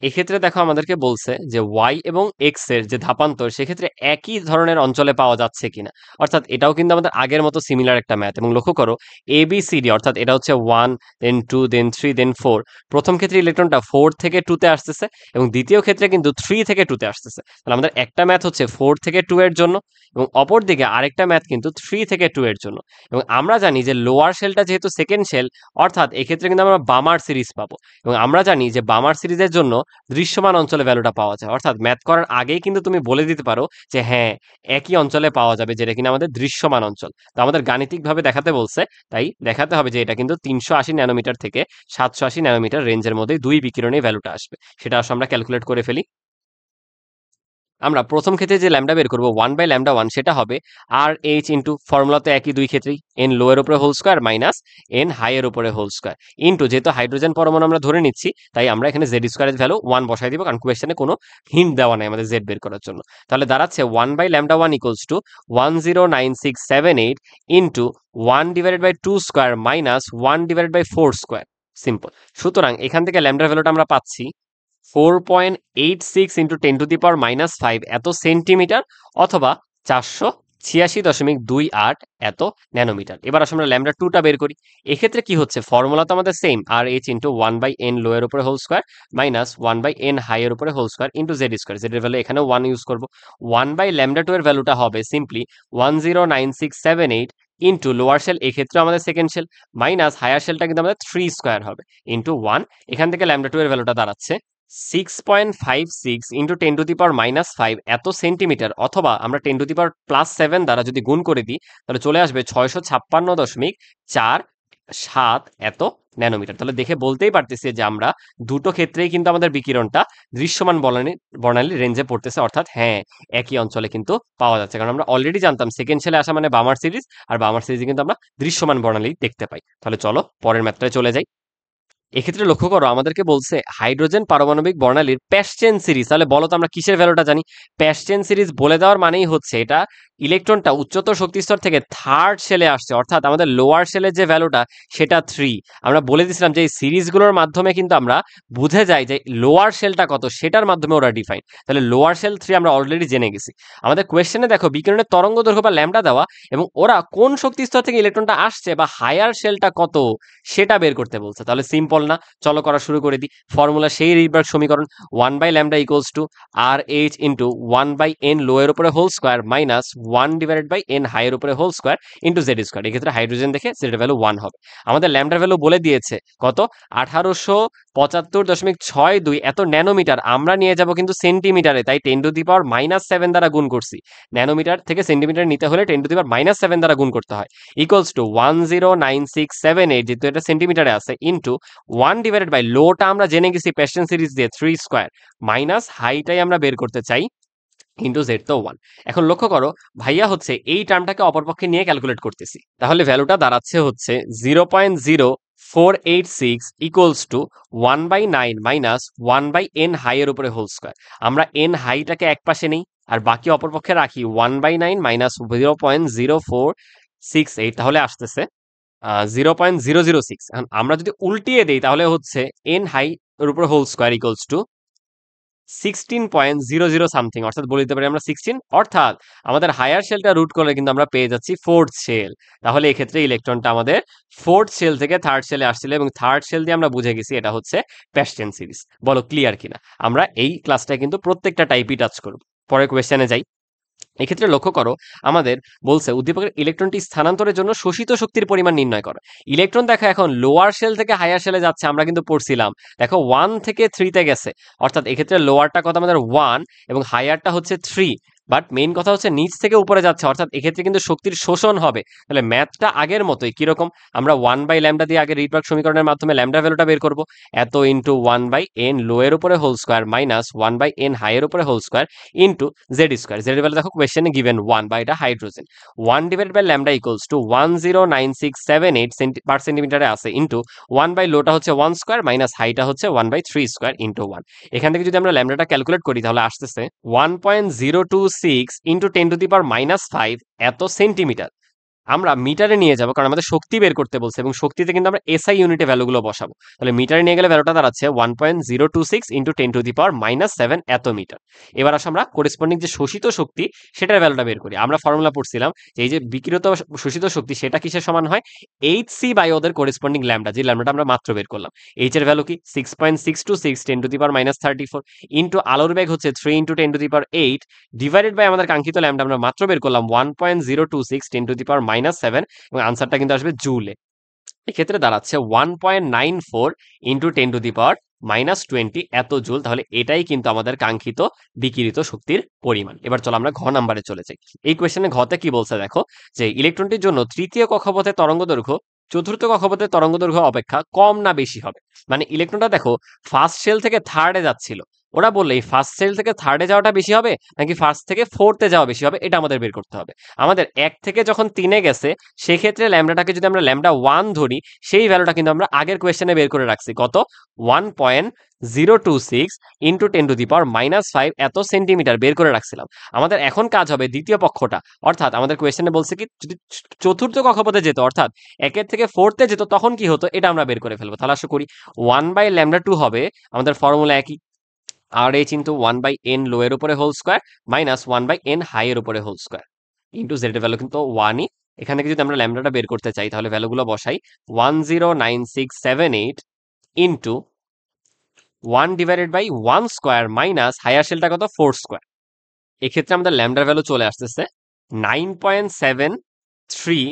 এক্ষেত্রে দেখো আমাদেরকে বলছে যে ওয়াই এবং এক্স এর যে ধাপান্তর সেক্ষেত্রে একই ধরনের অঞ্চলে পাওয়া যাচ্ছে কিনা, অর্থাৎ এটাও কিন্তু আমাদের আগের মতো সিমিলার একটা ম্যাথ। এবং লক্ষ্য করো এ বি সি ডি, অর্থাৎ এটা হচ্ছে 1 দেন 2 দেন 3 দেন 4, প্রথম ক্ষেত্রে ইলেকট্রনটা 4 থেকে 2 তে আসতেছে এবং দ্বিতীয় ক্ষেত্রে কিন্তু 3 থেকে 2 তে আসতেছে। তাহলে আমাদের একটা ম্যাথ হচ্ছে 4 থেকে 2 এর জন্য এবং অপর দিকে আরেকটা ম্যাথ কিন্তু 3 থেকে 2 এর জন্য। এবং আমরা জানি যে লোয়ার শেলটা যেহেতু সেকেন্ড শেল, অর্থাৎ এক্ষেত্রে কিন্তু আমরা বামার সিরিজ পাবো। এবং আমরা জানি যে বামার সিরিজের জন্য দৃশ্যমান অঞ্চলে ভ্যালুটা পাওয়া যায়, অর্থাৎ ম্যাথ করার আগেই কিন্তু তুমি বলে দিতে পারো যে হ্যাঁ একই অঞ্চলে পাওয়া যাবে, যেটা কিনা আমাদের দৃশ্যমান অঞ্চল। তো আমাদের গাণিতিকভাবে দেখাতে বলছে, তাই দেখাতে হবে যে এটা কিন্তু 380 ন্যানোমিটার থেকে 780 ন্যানোমিটার রেঞ্জের মধ্যে দুই বিকিরণে ভ্যালুটা আসবে। সেটা আসলে আমরা ক্যালকুলেট করে ফেলি। আমরা প্রথম ক্ষেত্রে যে ল্যামডা বের করবো 1/λ1, সেটা হবে আর এইচ ইন্টু, ফর্মুলা তো একই দুই ক্ষেত্রেই, এন লো এর উপরে whole square minus N high এর উপরে হোল স্কোয়ার ইন্টু, যেহেতু হাইড্রোজেন পরমাণু আমরা ধরে নিচ্ছি তাই আমরা এখানে জেড স্কোয়ারের ভ্যালু 1 বসাই দিব, কারণ কোয়েশ্চেনে কোনো হিন্ট দেওয়া নাই আমাদের জেড বের করার জন্য। তাহলে দাঁড়াচ্ছে 1/λ1 equals to 109678 into 1 divided by 2 square minus 1 divided by 4 square. Simple. সুতরাং এখান থেকে ল্যামডার ভ্যালুটা আমরা পাচ্ছি 4.86 into 10 to the power minus 5 এত সেন্টিমিটার, অথবা 486.28 এত ন্যানোমিটার। এবার আসলে আমরা ল্যামডা 2টা বের করি। এক্ষেত্রে কি হচ্ছে, ফর্মুলা তো আমাদের same, R H into 1/n low এর উপরে whole square minus 1/n high এর উপরে whole square into Z square, Z এর ভ্যালু এখানে 1 ইউজ করবো। 1/λ2 এর ভ্যালুটা হবে সিম্পলি 109678 ইন্টু লোয়ার শেল, এক্ষেত্রে আমাদের সেকেন্ড শেল, মাইনাস হায়ার শেলটা কিন্তু আমাদের 3 স্কোয়ার হবে ইন্টু 1। এখান থেকে ল্যামডা 2 এর ভ্যালুটা দাঁড়াচ্ছে 6.56 ইন্টু 10⁻⁵ এত সেন্টিমিটার, অথবা আমরা 10⁻+7 দ্বারা যদি গুণ করে দিই তাহলে চলে আসবে 656.47 এত ন্যানোমিটার। তাহলে দেখে বলতেই পারতেছি যে আমরা দুটো ক্ষেত্রেই কিন্তু আমাদের বিকিরণটা দৃশ্যমান বর্ণালী রেঞ্জে পড়তেছে, অর্থাৎ হ্যাঁ একই অঞ্চলে কিন্তু পাওয়া যাচ্ছে, কারণ আমরা অলরেডি জানতাম সেকেন্ড শেলে আসা মানে বামার সিরিজ, আর বামার সিরিজে কিন্তু আমরা দৃশ্যমান বর্ণালী দেখতে পাই। তাহলে চলো পরের ম্যাথটায় চলে যাই। এক্ষেত্রে লক্ষ্য করো আমাদেরকে বলছে হাইড্রোজেন পারমাণবিক বর্ণালীর প্যাসচেন সিরিজ। তাহলে বলো তো আমরা কিসের ভ্যালুটা জানি? প্যাসচেন সিরিজ বলে দেওয়ার মানেই হচ্ছে এটা ইলেকট্রনটা উচ্চতর শক্তিস্তর থেকে থার্ড শেলে আসছে, অর্থাৎ আমাদের লোয়ার শেলের যে ভ্যালুটা সেটা 3। আমরা বলে দিয়েছিলাম যে এই সিরিজগুলোর মাধ্যমে কিন্তু আমরা বুঝে যাই যে লোয়ার শেলটা কত, সেটার মাধ্যমে ওরা ডিফাইন। তাহলে লোয়ার শেল 3 আমরা অলরেডি জেনে গেছি। আমাদের কোয়েশ্চেনে দেখো বিকিরণের তরঙ্গ দৈর্ঘ্য বা ল্যামডা দেওয়া, এবং ওরা কোন শক্তিস্তর থেকে ইলেকট্রনটা আসছে বা হায়ার শেলটা কত সেটা বের করতে বলছে। তাহলে সিম্পল না, চলো করা শুরু করে দিই। ফর্মুলা সেই রিডবার্গ সমীকরণ, 1/λ equals to RH into 1/n low এর উপরে whole square minus 1/n high এর উপরে whole square into Z square. এক্ষেত্রে হাইড্রোজেন দেখে জেড ভ্যালু 1 হবে। আমাদের ল্যামডার ভ্যালু বলে দিয়েছে কত, 1875.62 এত ন্যানোমিটার। আমরা নিয়ে যাব কিন্তু সেন্টিমিটারে, তাই 10⁻⁷ দ্বারা গুণ করছি। ন্যানোমিটার থেকে সেন্টিমিটার নিতে হলে 10⁻⁷ দ্বারা গুণ করতে হয়, ইকুয়ালস টু 109678, যেহেতু এটা সেন্টিমিটারে আছে, ইন্টু 1/, লোটা আমরা জেনে গেছি প্যাসচেন সিরিজ দিয়ে 3 স্কোয়ার, মাইনাস হাইটাই আমরা বের করতে চাই, ইন্টু জেড তো 1। এখন লক্ষ্য করো ভাইয়া হচ্ছে এই টার্মটাকে অপরপক্ষে নিয়ে ক্যালকুলেট করতেছি, তাহলে ভ্যালুটা দাঁড়াচ্ছে হচ্ছে 0.0486 equals to 1/9 minus 1/n high এর উপরে হোল স্কোয়ার। আমরা এন হাইটাকে এক পাশে নেই আর বাকি অপরপক্ষে রাখি 1/9 মাইনাস 0.0468, তাহলে আসতেছে 0.006। এখন আমরা যদি উল্টিয়ে দেই তাহলে হচ্ছে এন হাই এর উপর whole square equals to 16.00 something, অর্থাৎ বলে দিতে পারি আমরা 16। অর্থাৎ আমাদের হায়ার শেলটা রুট করলে কিন্তু আমরা পেয়ে যাচ্ছি ফোর্থ শেল। তাহলে এক্ষেত্রে ইলেকট্রনটা আমাদের ফোর্থ শেল থেকে থার্ড শেলে আসছিল, এবং থার্ড শেল দিয়ে আমরা বুঝে গেছি এটা হচ্ছে প্যাসচেন সিরিজ। বলো ক্লিয়ার কিনা? আমরা এই ক্লাসটায় কিন্তু প্রত্যেকটা টাইপই টাচ করব। পরের কোয়েশ্চেনে যাই। এক্ষেত্রে লক্ষ্য করো আমাদের বলছে উদ্দীপকের ইলেকট্রনটি স্থানান্তরের জন্য শোষিত শক্তির পরিমাণ নির্ণয় করো। ইলেকট্রন দেখো এখন লোয়ার শেল থেকে হায়ার শেলে যাচ্ছে, আমরা কিন্তু পড়ছিলাম দেখো 1 থেকে 3 তে গেছে, অর্থাৎ এক্ষেত্রে লোয়ারটা কত আমাদের 1 এবং হায়ারটা হচ্ছে 3। বাট মেইন কথা হচ্ছে নিচ থেকে উপরে যাচ্ছে, অর্থাৎ এক্ষেত্রে কিন্তু শক্তির শোষণ হবে। তাহলে ম্যাথটা আগের মতোই, কিরকম আমরা 1/λ দিয়ে আগে রিডবার্গ সমীকরণের মাধ্যমে ল্যামডা ভ্যালুটা বের করব, এত ইন্টু 1/n লো এর উপরে whole square minus 1/n high এর উপরে whole square into Z square. Z value দেখো কোয়েশ্চেনে গিভেন 1, বা এটা হাইড্রোজেন। 1/λ ইকুয়ালস টু 109678 পার সেন্টিমিটারে আছে, ইন্টু 1 লোটা হচ্ছে 1 স্কোয়ার মাইনাস হাইটা হচ্ছে 1/3 স্কোয়ার ইন্টু 1। এখান থেকে যদি আমরা ল্যামডাটা ক্যালকুলেট করি তাহলে আসতেছে 1.026 ইন্টু 10⁻⁵ এত সেন্টিমিটার। আমরা মিটারে নিয়ে যাব কারণ আমাদের শক্তি বের করতে বলছে, এবং শক্তিতে কিন্তু আমরা এসআই ইউনিটে ভ্যালুগুলো বসাবো। তাহলে মিটারে নিয়ে গেলে ভ্যালুটা দাঁড়াচ্ছে 1.026 ইন্টু 10⁻⁷ এত মিটার। এবার আসলে আমরা করেসপন্ডিং যে শোষিত শক্তি সেটার ভ্যালুটা বের করি। আমরা ফর্মুলা পড়ছিলাম যে এই যে বিকিরিত শোষিত শক্তি সেটা কিসের সমান হয়, এইচসি বাই ওদের করেসপন্ডিং ল্যামডা, যে ল্যামডাটা আমরা মাত্র বের করলাম। এইচ এর ভ্যালু কি 6.626 10⁻⁻34 ইন্টু আলোর বেগ হচ্ছে 3 ইন্টু 10⁸ ডিভাইডেড বাই আমাদের কাঙ্ক্ষিত ল্যামডা আমরা মাত্র বের করলাম 1.026 10⁻⁷, এবং আনসারটা কিন্তু আসবে জুলে। এক্ষেত্রে দাঁড়াচ্ছে 1.94 ইন্টু 10⁻⁻20 এত জুল। তাহলে এটাই কিন্তু আমাদের কাঙ্ক্ষিত বিকিরিত শক্তির পরিমাণ। এবার চলো আমরা ঘ নাম্বারে চলে যাই। এই কোয়েশ্চেনে ঘতে কি বলছে দেখো, যে ইলেকট্রনটির জন্য তৃতীয় কক্ষপথের তরঙ্গ দৈর্ঘ্য চতুর্থ কক্ষপথের তরঙ্গ দৈর্ঘ্য অপেক্ষা কম না বেশি হবে। মানে ইলেকট্রনটা দেখো ফার্স্ট শেল থেকে থার্ডে যাচ্ছিল, ওরা বললে এই ফার্স্ট শেল থেকে থার্ডে যাওয়াটা বেশি হবে নাকি ফার্স্ট থেকে ফোর্থে যাওয়া বেশি হবে, এটা আমাদের বের করতে হবে। আমাদের 1 থেকে যখন 3-এ গেছে সেক্ষেত্রে ল্যামডাটাকে যদি আমরা ল্যামডা 1 ধরি, সেই ভ্যালুটা কিন্তু আমরা আগের কোয়েশ্চেনে বের করে রাখছি কত, 1.026 ইন্টু 10⁻⁵ এত সেন্টিমিটার বের করে রাখছিলাম। আমাদের এখন কাজ হবে দ্বিতীয় পক্ষটা, অর্থাৎ আমাদের কোয়েশ্চেনে বলছে কি যদি চতুর্থ কক্ষপথে যেত, অর্থাৎ 1 থেকে 4-তে যেত তখন কি হতো, এটা আমরা বের করে ফেলবো। তাহলে আসলে করি 1/λ2 হবে আমাদের ফর্মুলা একই, RH ইন্টু 1/n লো এর উপরে whole square minus 1/n high এর উপরে হোল স্কোয়ার ইন্টু জেড এর ভ্যালু কিন্তু 1ই। এখান থেকে যদি আমরা ল্যামডাটা বের করতে চাই তাহলে ভ্যালুগুলো বসাই 109678 ইন্টু 1/1 স্কোয়ার মাইনাস হায়ার শেলটা কত 4 স্কোয়ার। এক্ষেত্রে আমাদের ল্যামডার ভ্যালু চলে আসতেছে 9.73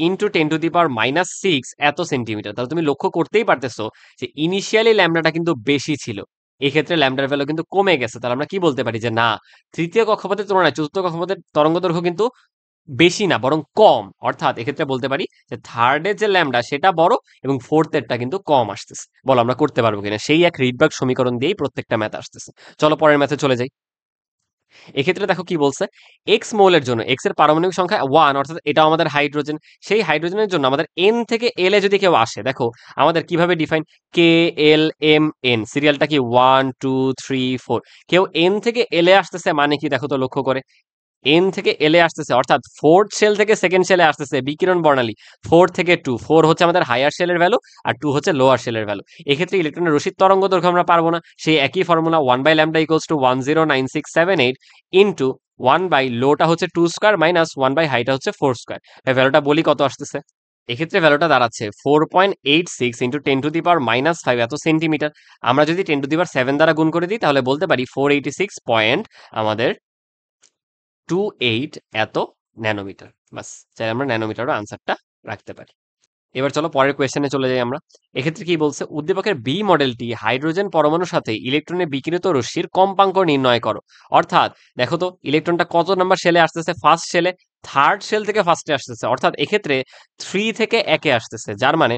ইন্টু 10⁻⁻6 এত সেন্টিমিটার। তাহলে তুমি লক্ষ্য করতেই পারতেছো যে ইনিশিয়ালি ল্যামডাটা কিন্তু বেশি ছিল, এক্ষেত্রে ল্যামডার ভ্যালু কিন্তু কমে গেছে। তাহলে আমরা কি বলতে পারি যে না, তৃতীয় কক্ষপথের তুলনায় চতুর্থ কক্ষপথের তরঙ্গ দৈর্ঘ্য কিন্তু বেশি না, বরং কম। অর্থাৎ এক্ষেত্রে বলতে পারি যে থার্ডের যে ল্যামডা সেটা বড় এবং ফোর্থেরটা কিন্তু কম আসতেছে। বলো আমরা করতে পারবো কিনা? সেই এক রিডবার্গ সমীকরণ দিয়েই প্রত্যেকটা ম্যাথ আসতেছে। চলো পরের ম্যাথে চলে যাই। এক্ষেত্রে দেখো কি বলছে, এক্স মৌলের জন্য এক্স এর পারমাণবিক সংখ্যা 1, অর্থাৎ এটা আমাদের হাইড্রোজেন। সেই হাইড্রোজেনের জন্য আমাদের এন থেকে এল এ যদি কেউ আসে, দেখো আমাদের কিভাবে ডিফাইন, কে এল এম এন, সিরিয়ালটা কি 1 2 3 4। কেউ এন থেকে এল এ আসতেছে মানে কি দেখো তো লক্ষ্য করে, এন থেকে এল এ আসতেছে অর্থাৎ ফোর্থ শেল থেকে সেকেন্ড শেলে আসতেছে বিকিরণ বর্ণালী 4 থেকে 2। 4 হচ্ছে আমাদের হায়ার শেলের ভ্যালু আর 2 হচ্ছে লোয়ার শেলের ভ্যালু। এক্ষেত্রে ইলেকট্রনের রশিদ তরঙ্গ দৈর্ঘ্য আমরা পারবো না, সেই একই ফর্মুলা 1/λ = 109678 ইন্টু 1 লোটা হচ্ছে 2 স্কয়ার মাইনাস 1 হাইটা হচ্ছে 4 স্কয়ার। ভ্যালুটা বলি কত আসতেছে। এক্ষেত্রে ভ্যালুটা দাঁড়াচ্ছে 4.86 ইন্টু 10⁻⁻5 এত সেন্টিমিটার। আমরা যদি 10⁻7 দ্বারা গুণ করে দিই তাহলে বলতে পারি 486 পয়েন্ট আমাদের 28 এত ন্যানোমিটার। বাস, চাই আমরা ন্যানোমিটারও আনসারটা রাখতে পারি। এবার চলো পরের কোয়েশ্চেনে চলে যাই আমরা। এক্ষেত্রে কি বলছে, উদ্দীপকের বি মডেলটি হাইড্রোজেন পরমাণুর সাথে ইলেকট্রনের বিকিরিত রশ্মির কম্পাঙ্ক নির্ণয় করো। অর্থাৎ দেখো তো ইলেকট্রনটা কত নাম্বার শেলে আসতেছে, ফার্স্ট শেলে, থার্ড শেল থেকে ফার্স্টে আসতেছে, অর্থাৎ এক্ষেত্রে 3 থেকে 1 এ আসতেছে, যার মানে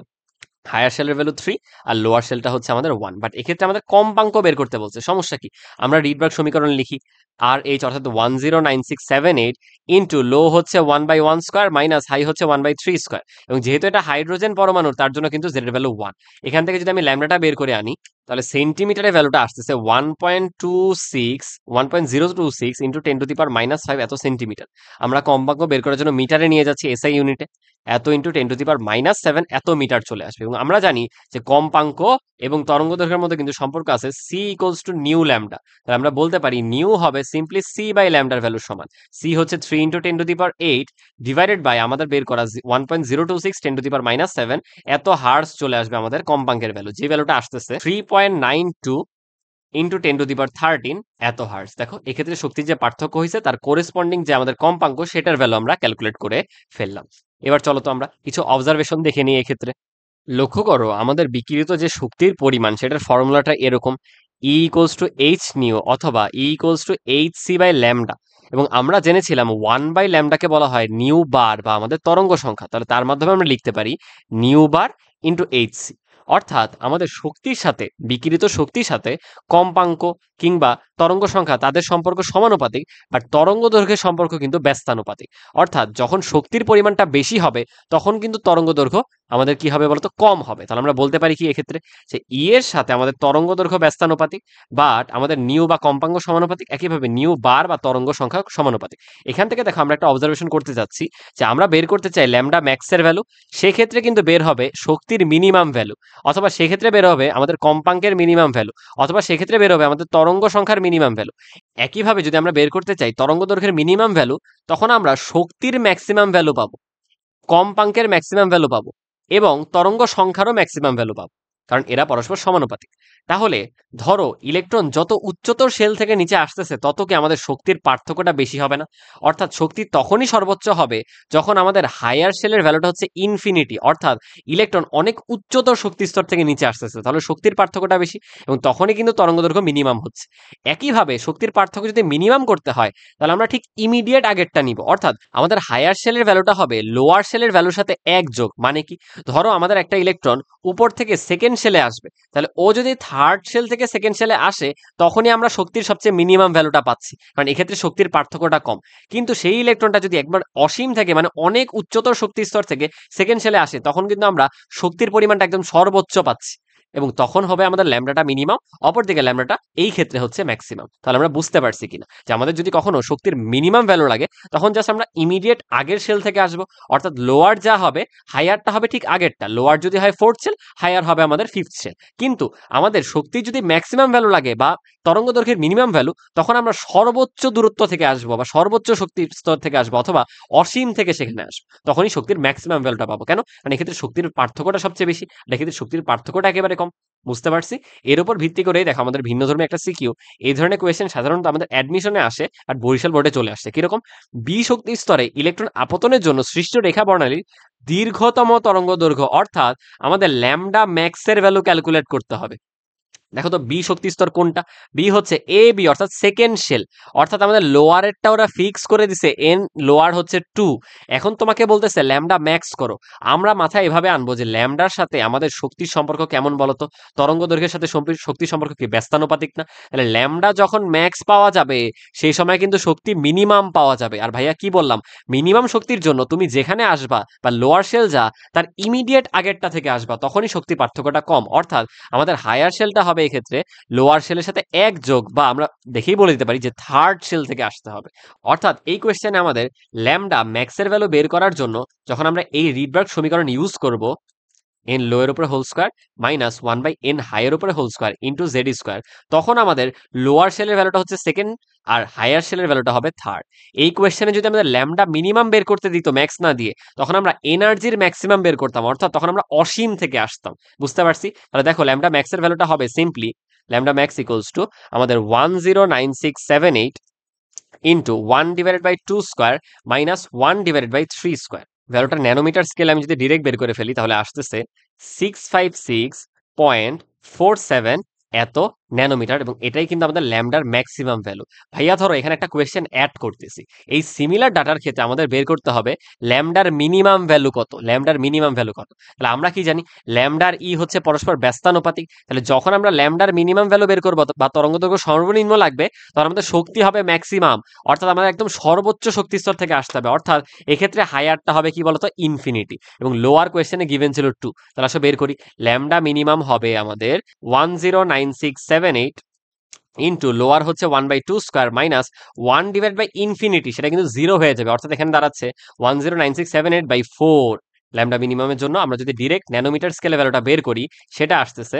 হায়ার শেলের ভ্যালু 3 আর লোয়ার শেলটা হচ্ছে আমাদের 1। বাট এক্ষেত্রে আমাদের কম্পাঙ্ক বের করতে বলছে। সমস্যা কি, আমরা রিডবার্গ সমীকরণ লিখি, আর এইচ অর্থাৎ 109678 ইন্টু লো হচ্ছে 1/1 স্কয়ার মাইনাস হাই হচ্ছে 1/3 স্কয়ার। এবং যেহেতু এটা হাইড্রোজেন পরমাণুর তার জন্য কিন্তু জেড এর ভ্যালু 1। এখান থেকে যদি আমি ল্যামডাটা বের করে আনি তাহলে সেন্টিমিটারের ভ্যালুটা আসতেছে 1.026 ইন্টু 10⁻⁻5 এত সেন্টিমিটার। আমরা কম্পাঙ্ক বের করার জন্য মিটারে নিয়ে যাচ্ছি, এসআই ইউনিটে, এত ইন্টু 10⁻⁷ এত মিটার চলে আসবে। এবং আমরা জানি যে কম্পাঙ্ক এবং তরঙ্গ দৈর্ঘ্যের মধ্যে কিন্তু সম্পর্ক আছে, C equals to nu lambda. তাহলে আমরা বলতে পারি নিউ হবে সিম্পলি সি বাই ল্যামডার ভ্যালুর সমান। সি হচ্ছে 3 ইন্টু 10⁸ ডিভাইডেড বাই আমাদের বের করা 1.026 10⁻⁷ এত হার্স চলে আসবে আমাদের কম্পাঙ্কের ভ্যালু, যে ভ্যালুটা আসতেছে 3.92 ইন্টু 10⁻13 এত হার্স। দেখো এক্ষেত্রে শক্তির যে পার্থক্য হয়েছে তার কোরেসপন্ডিং যে আমাদের কম্পাঙ্ক সেটার ভ্যালু আমরা ক্যালকুলেট করে ফেললাম। এবার চলো তো আমরা কিছু অবজারভেশন দেখে নিই। এক্ষেত্রে লক্ষ্য করো আমাদের বিকিরিত যে শক্তির পরিমাণ সেটার ফর্মুলাটা এরকম, E equals to H nu অথবা E equals to H C by lambda. এবং আমরা জেনেছিলাম 1/λ-কে বলা হয় নিউ বার বা আমাদের তরঙ্গ সংখ্যা। তাহলে তার মাধ্যমে আমরা লিখতে পারি nu bar into H C. অর্থাৎ আমাদের শক্তির সাথে, বিকিরিত শক্তির সাথে কম্পাঙ্ক কিংবা তরঙ্গ সংখ্যা তাদের সম্পর্ক সমানুপাতিক, বাট তরঙ্গ দৈর্ঘ্যের সম্পর্ক কিন্তু ব্যস্তানুপাতিক। অর্থাৎ যখন শক্তির পরিমাণটা বেশি হবে তখন কিন্তু তরঙ্গ দৈর্ঘ্য আমাদের কি হবে বলতো, কম হবে। তাহলে আমরা বলতে পারি কি এক্ষেত্রে, যে ই এর সাথে আমাদের তরঙ্গ দৈর্ঘ্য ব্যস্তানুপাতিক, বাট আমাদের নিউ বা কম্পাঙ্ক সমানুপাতিক, একইভাবে নিউ বার বা তরঙ্গ সংখ্যা সমানুপাতিক। এখান থেকে দেখো আমরা একটা অবজারভেশন করতে যাচ্ছি যে আমরা বের করতে চাই ল্যামডা ম্যাক্সের ভ্যালু, সেক্ষেত্রে কিন্তু বের হবে শক্তির মিনিমাম ভ্যালু, অথবা সেক্ষেত্রে বের হবে আমাদের কম্পাঙ্কের মিনিমাম ভ্যালু, অথবা সেক্ষেত্রে বের হবে আমাদের তরঙ্গ সংখ্যার মিনিমাম ভ্যালু। একইভাবে যদি আমরা বের করতে চাই তরঙ্গ দৈর্ঘ্যের মিনিমাম ভ্যালু, তখন আমরা শক্তির ম্যাক্সিমাম ভ্যালু পাবো, কম্পাঙ্কের ম্যাক্সিমাম ভ্যালু পাবো এবং তরঙ্গ সংখ্যারও ম্যাক্সিমাম ভ্যালু পাবো, কারণ এরা পরস্পর সমানুপাতিক। তাহলে ধরো ইলেকট্রন যত উচ্চতর শেল থেকে নিচে আসতেছে তত কি আমাদের শক্তির পার্থক্যটা বেশি হবে না? অর্থাৎ শক্তি তখনই সর্বোচ্চ হবে যখন আমাদের হায়ার শেলের ভ্যালুটা হচ্ছে ইনফিনিটি, অর্থাৎ ইলেকট্রন অনেক উচ্চতর শক্তি স্তর থেকে নিচে আসতেছে, তাহলে শক্তির পার্থক্যটা বেশি এবং তখনই কিন্তু তরঙ্গ দৈর্ঘ্য মিনিমাম হচ্ছে। একইভাবে শক্তির পার্থক্য যদি মিনিমাম করতে হয় তাহলে আমরা ঠিক ইমিডিয়েট আগেরটা নিব, অর্থাৎ আমাদের হায়ার শেলের ভ্যালুটা হবে লোয়ার শেলের ভ্যালুর সাথে 1 যোগ। মানে কি, ধরো আমাদের একটা ইলেকট্রন উপর থেকে সেকেন্ড শেলে আসবে, তাহলে ও যদি থার্ড শেল থেকে সেকেন্ড শেলে আসে তখনই আমরা শক্তির সবচেয়ে মিনিমাম ভ্যালুটা পাচ্ছি, কারণ এক্ষেত্রে শক্তির পার্থক্যটা কম। কিন্তু সেই ইলেকট্রনটা যদি একবার অসীম থেকে মানে অনেক উচ্চতর শক্তি স্তর থেকে সেকেন্ড শেলে আসে তখন কিন্তু আমরা শক্তির পরিমাণটা একদম সর্বোচ্চ পাচ্ছি এবং তখন হবে আমাদের ল্যামডাটা মিনিমাম, অপরদিকে ল্যামডাটা এই ক্ষেত্রে হচ্ছে ম্যাক্সিমাম। তাহলে আমরা বুঝতে পারছি কিনা যে আমাদের যদি কখনো শক্তির মিনিমাম ভ্যালু লাগে তখন জাস্ট আমরা ইমিডিয়েট আগের শেল থেকে আসবো, অর্থাৎ লোয়ার যা হবে হায়ারটা হবে ঠিক আগেরটা, লোয়ার যদি হয় ফোর্থ শেল, হায়ার হবে আমাদের ফিফথ শেল। কিন্তু আমাদের শক্তির যদি ম্যাক্সিমাম ভ্যালু লাগে বা তরঙ্গ দৈর্ঘ্যের মিনিমাম ভ্যালু, তখন আমরা সর্বোচ্চ দূরত্ব থেকে আসবো বা সর্বোচ্চ শক্তির স্তর থেকে আসবো অথবা অসীম থেকে সেখানে আসবো, তখনই শক্তির ম্যাক্সিমাম ভ্যালুটা পাবো। কেন? মানে এক্ষেত্রে শক্তির পার্থক্যটা সবচেয়ে বেশি, এক্ষেত্রে শক্তির পার্থক্যটা একেবারে এরকম। বুঝতে পারছি? এর উপর ভিত্তি করেই দেখো আমাদের ভিন্নধর্মী একটা সিকিউ। এই ধরনের কোয়েশ্চেন সাধারণত আমাদের অ্যাডমিশনে আসে আর বরিশাল বোর্ডে চলে আসছে। কিরকম? বি শক্তি স্তরে ইলেকট্রন আপতনের জন্য সৃষ্ট রেখা বর্ণালীর দীর্ঘতম তরঙ্গ দৈর্ঘ্য অর্থাৎ আমাদের ল্যামডা ম্যাক্সের ভ্যালু ক্যালকুলেট করতে হবে। দেখো তো বি শক্তি স্তর কোনটা? বি হচ্ছে এ বি অর্থাৎ সেকেন্ড শেল, অর্থাৎ আমাদের লোয়ারেরটা ওরা ফিক্স করে দিছে এন লোয়ার হচ্ছে 2। এখন তোমাকে বলতেছে ল্যামডা ম্যাক্স করো। আমরা মাথায় এভাবে আনবো যে ল্যামডার সাথে আমাদের শক্তির সম্পর্ক কেমন বলতো? তরঙ্গ দৈর্ঘ্যের সাথে শক্তির সম্পর্ক কি ব্যস্তানুপাতিক না? তাহলে ল্যামডা যখন ম্যাক্স পাওয়া যাবে সেই সময় কিন্তু শক্তি মিনিমাম পাওয়া যাবে। আর ভাইয়া কি বললাম, মিনিমাম শক্তির জন্য তুমি যেখানে আসবা বা লোয়ার শেল যা তার ইমিডিয়েট আগেরটা থেকে আসবা, তখনই শক্তি পার্থক্যটা কম। অর্থাৎ আমাদের হায়ার শেলটা হবে এক্ষেত্রে লোয়ার শেলের সাথে এক যোগ, বা আমরা দেখেই বলে দিতে পারি যে থার্ড শেল থেকে আসতে হবে। অর্থাৎ এই কোয়েশ্চেনে আমাদের ল্যামডা ম্যাক্সের ভ্যালু বের করার জন্য যখন আমরা এই রিডবার্গ সমীকরণ ইউজ করব, এন লোয়ের উপরে হোল স্কোয়ার মাইনাস 1/n হাইয়ের উপরে whole square into Z square, তখন আমাদের লোয়ার শেলের ভ্যালুটা হচ্ছে সেকেন্ড আর হায়ার শেলের ভ্যালুটা হবে থার্ড। এই কোয়েশ্চেনে যদি আমাদের ল্যামডা মিনিমাম বের করতে দিত ম্যাক্স না দিয়ে, তখন আমরা এনার্জির ম্যাক্সিমাম বের করতাম, অর্থাৎ তখন আমরা অসীম থেকে আসতাম। বুঝতে পারছি? তাহলে দেখো ল্যামডা ম্যাক্সের ভ্যালুটা হবে simply lambda max equals to আমাদের 109678 ইন্টু 1/2 স্কোয়ার মাইনাস 1/3 স্কোয়ার। ভ্যালুটা ন্যানোমিটার স্কেল আমি যদি ডিরেক্ট বের করে ফেলি তাহলে আসতেছে 656.47 এত ন্যানোমিটার, এবং এটাই কিন্তু আমাদের ল্যামডার ম্যাক্সিমাম ভ্যালু। ভাইয়া ধরো এখানে একটা কোয়েশ্চেন অ্যাড করতেছি। এই সিমিলার ডাটার ক্ষেত্রে আমাদের বের করতে হবে ল্যামডার মিনিমাম ভ্যালু কত। ল্যামডার মিনিমাম ভ্যালু কত? তাহলে আমরা কি জানি ল্যামডার ই হচ্ছে পরস্পর ব্যস্তানুপাতিক। তাহলে যখন আমরা ল্যামডার মিনিমাম ভ্যালু বের করবো বা তরঙ্গ দৈর্ঘ্য সর্বনিম্ন লাগবে, তখন আমাদের শক্তি হবে ম্যাক্সিমাম, অর্থাৎ আমাদের একদম সর্বোচ্চ শক্তি স্তর থেকে আসতে হবে। অর্থাৎ এক্ষেত্রে হায়ারটা হবে কি বলতো? ইনফিনিটি, এবং লোয়ার কোয়েশ্চেনে গিভেন ছিল 2। তাহলে আসলে বের করি ল্যামডা মিনিমাম হবে আমাদের 109678 ইন্টু লোয়ার হচ্ছে 1/2 স্কোয়ার মাইনাস 1/ইনফিনিটি, সেটা কিন্তু 0 হয়ে যাবে, অর্থাৎ এখানে দাঁড়াচ্ছে 109678/4। ল্যামডা মিনিমামের জন্য আমরা যদি ডিরেক্ট ন্যানোমিটার স্কেলে ভ্যালুটা বের করি, সেটা আসতেছে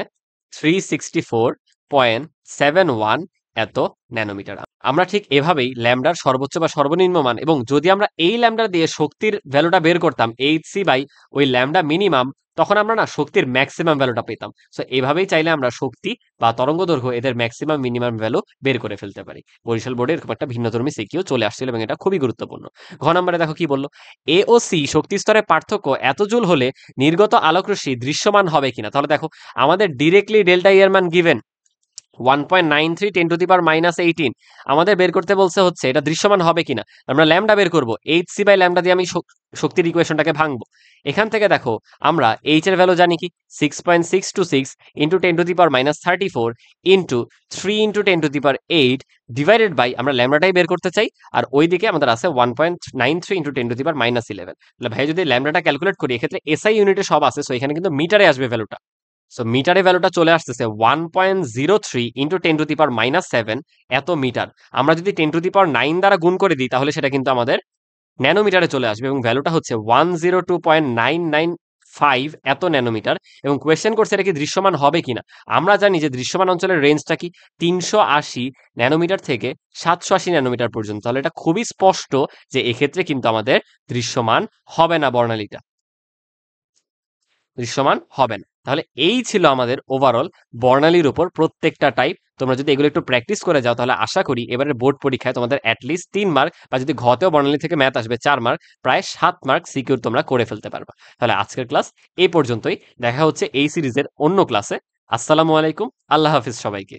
364.71 এত ন্যানোমিটার। আমরা ঠিক এভাবেই ল্যামডার সর্বোচ্চ বা সর্বনিম্ন মান, এবং যদি আমরা এই ল্যামডা দিয়ে শক্তির ভ্যালুটা বের করতাম এইচসি বাই ওই ল্যামডা মিনিমাম, তখন আমরা না শক্তির ম্যাক্সিমাম ভ্যালুটা পেতাম। সো এভাবেই চাইলে আমরা শক্তি বা তরঙ্গ দৈর্ঘ্য এদের ম্যাক্সিমাম মিনিমাম ভ্যালু বের করে ফেলতে পারি। বরিশাল বোর্ডে এরকম একটা ভিন্নধর্মী সিকিউ চলে আসছিল এবং এটা খুবই গুরুত্বপূর্ণ। ঘ নম্বরে দেখো কি বললো, এ ও সি শক্তি স্তরের পার্থক্য এত জুল হলে নির্গত আলোকরশ্মি দৃশ্যমান হবে কিনা। তাহলে দেখো আমাদের ডিরেক্টলি ডেল্টা ই এর মান গিভেন 1.93 10⁻18। আমাদের বের করতে বলছে হচ্ছে এটা দৃশ্যমান হবে কিনা। আমরা ল্যামডা বের করব, এইচসি বাই ল্যামডা দিয়ে আমি শক্তির ইকুয়েশনটাকে ভাঙবো। এখান থেকে দেখো আমরা এইচ এর ভ্যালু জানি কি 6.626 into 10⁻34 into 3 into 10⁸ divided by আমরা ল্যামডাটাই বের করতে চাই, আর ওইদিকে আমাদের আছে 1.93 ইন্টু 10⁻11। তাহলে ভাই যদি ল্যামডাটা ক্যালকুলেট করি, এক্ষেত্রে এসআই ইউনিটে সব আছে, সো এখানে কিন্তু মিটারে আসবে ভ্যালুটা। সো মিটারে ভ্যালুটা চলে আসতেছে 1.03 ইন্টু 10⁻7 এত মিটার। আমরা যদি 10⁹ দ্বারা গুণ করে দিই তাহলে সেটা কিন্তু আমাদের ন্যানোমিটারে চলে আসবে, এবং ভ্যালুটা হচ্ছে 102.995 এত ন্যানোমিটার। এবং কোয়েশ্চেন করছে এটা কি দৃশ্যমান হবে কিনা। আমরা জানি যে দৃশ্যমান অঞ্চলের রেঞ্জটা কি 380 ন্যানোমিটার থেকে 780 ন্যানোমিটার পর্যন্ত। তাহলে এটা খুবই স্পষ্ট যে এক্ষেত্রে কিন্তু আমাদের দৃশ্যমান হবে না, বর্ণালীটা দৃশ্যমান হবে না। তাহলে এই ছিল আমাদের ওভারঅল বর্ণালীর উপর প্রত্যেকটা টাইপ। তোমরা যদি এগুলো একটু প্র্যাকটিস করে যাও তাহলে আশা করি এবারের বোর্ড পরীক্ষায় তোমাদের অ্যাটলিস্ট 3 মার্ক, বা যদি ঘতেও বর্ণালী থেকে ম্যাথ আসবে 4 মার্ক, প্রায় 7 মার্ক সিকিউর তোমরা করে ফেলতে পারবা। তাহলে আজকের ক্লাস এই পর্যন্তই। দেখা হচ্ছে এই সিরিজের অন্য ক্লাসে। আসসালামু আলাইকুম, আল্লাহ হাফিজ সবাইকে।